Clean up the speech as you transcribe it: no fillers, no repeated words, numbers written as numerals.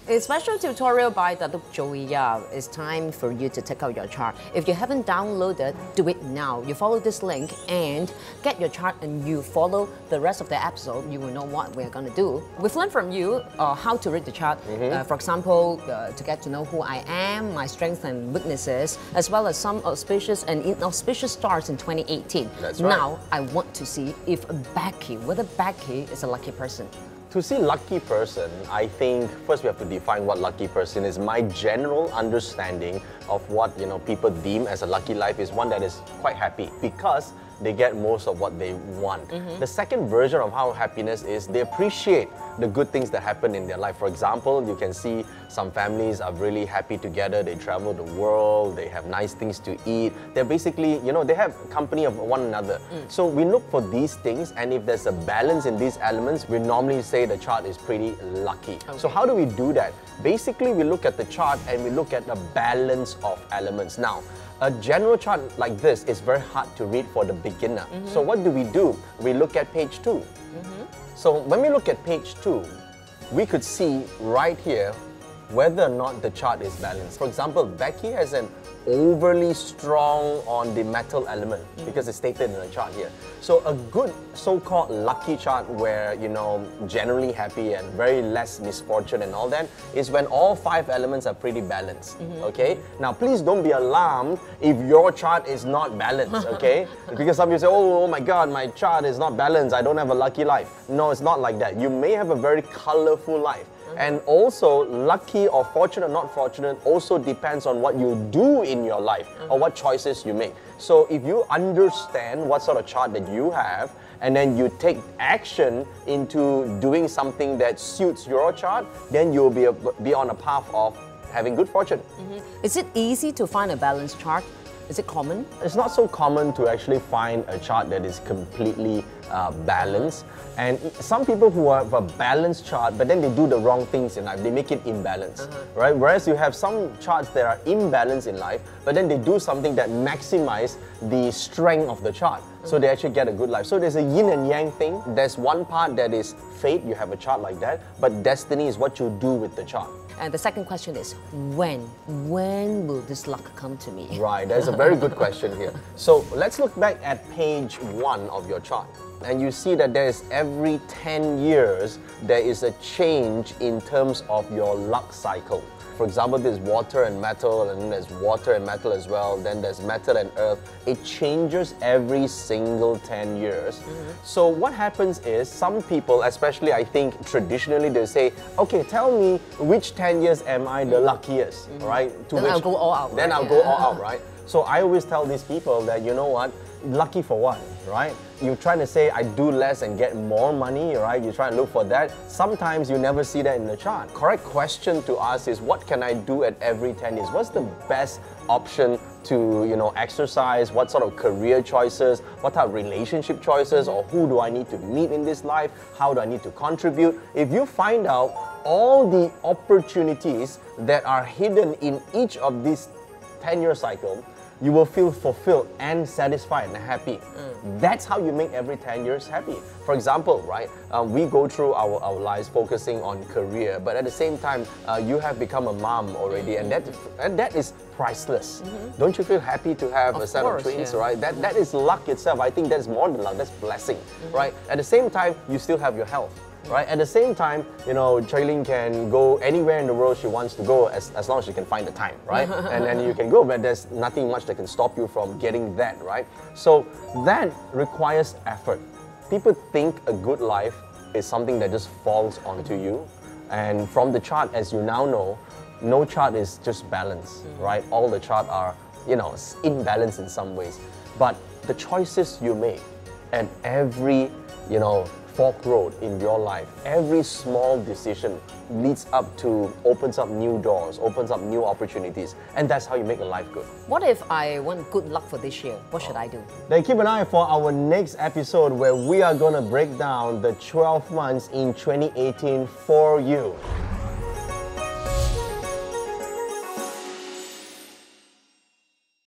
A special tutorial by Dato Joey Yap. It's time for you to take out your chart. If you haven't downloaded, do it now. You follow this link and get your chart and you follow the rest of the episode, you will know what we're going to do. We've learned from you how to read the chart. For example, to get to know who I am, my strengths and weaknesses, as well as some auspicious and inauspicious stars in 2018. That's right. Now, I want to see if whether Becky is a lucky person. To see lucky person, I think first we have to define what lucky person is. My general understanding of what people deem as a lucky life is one that is quite happy because they get most of what they want. The second version of how happiness is, they appreciate the good things that happen in their life. For example, you can see some families are really happy together, they travel the world, they have nice things to eat. They're basically, they have company of one another. So we look for these things, and if there's a balance in these elements, we normally say the chart is pretty lucky. Okay. So how do we do that? Basically, we look at the chart and we look at the balance of elements. Now, a general chart like this is very hard to read for the beginner. So what do? We look at page 2. So when we look at page 2, we could see right here whether or not the chart is balanced. For example, Becky has an overly strong on the metal element because it's stated in the chart here. So a good so-called lucky chart where, generally happy and very less misfortune and all that is when all 5 elements are pretty balanced, okay? Now, please don't be alarmed if your chart is not balanced, okay? Because some people say, oh my God, my chart is not balanced, I don't have a lucky life. No, it's not like that. You may have a very colorful life. And also, lucky or fortunate or not fortunate also depends on what you do in your life or what choices you make. So if you understand what sort of chart that you have, and then you take action into doing something that suits your chart, then you'll be on a path of having good fortune. Is it easy to find a balanced chart? Is it common? It's not so common to actually find a chart that is completely balanced. And some people who have a balanced chart, but then they do the wrong things in life, they make it imbalanced, right? Whereas you have some charts that are imbalanced in life, but then they do something that maximizes the strength of the chart. So they actually get a good life. So there's a yin and yang thing. There's one part that is fate, you have a chart like that, but destiny is what you do with the chart. And the second question is, when? When will this luck come to me? Right, that's a very good question here. So let's look back at page 1 of your chart. And you see that there is every 10 years, there is a change in terms of your luck cycle. For example, there's water and metal, and then there's water and metal as well, then there's metal and earth. It changes every single 10 years. So what happens is, some people, especially I think traditionally, they say, okay, tell me which 10 years am I the luckiest, right? Then I'll go all out. Then I'll go all out, right? So I always tell these people that, you know what, lucky for what, right? You're trying to say I do less and get more money, right? You try to look for that. Sometimes you never see that in the chart. Correct question to ask is, what can I do at every 10 years? What's the best option to, exercise? What sort of career choices? What type of relationship choices? Or who do I need to meet in this life? How do I need to contribute? If you find out all the opportunities that are hidden in each of these 10-year cycle, you will feel fulfilled and satisfied and happy. That's how you make every 10 years happy. For example, right, we go through our lives focusing on career, but at the same time, you have become a mom already, and that is priceless. Don't you feel happy to have a set of twins, right? That is luck itself. I think that's more than luck, that's blessing, right? At the same time, you still have your health. Right? At the same time, Chaylin can go anywhere in the world she wants to go as long as she can find the time, right? And then you can go, but there's nothing much that can stop you from getting that, right? So that requires effort. People think a good life is something that just falls onto you. And from the chart, as you now know, no chart is just balanced, right? All the chart are, imbalanced in some ways. But the choices you make and every, fork road in your life, every small decision opens up new doors, opens up new opportunities, and that's how you make a life good. What if I want good luck for this year? What should I do? Then keep an eye for our next episode where we are going to break down the 12 months in 2018 for you.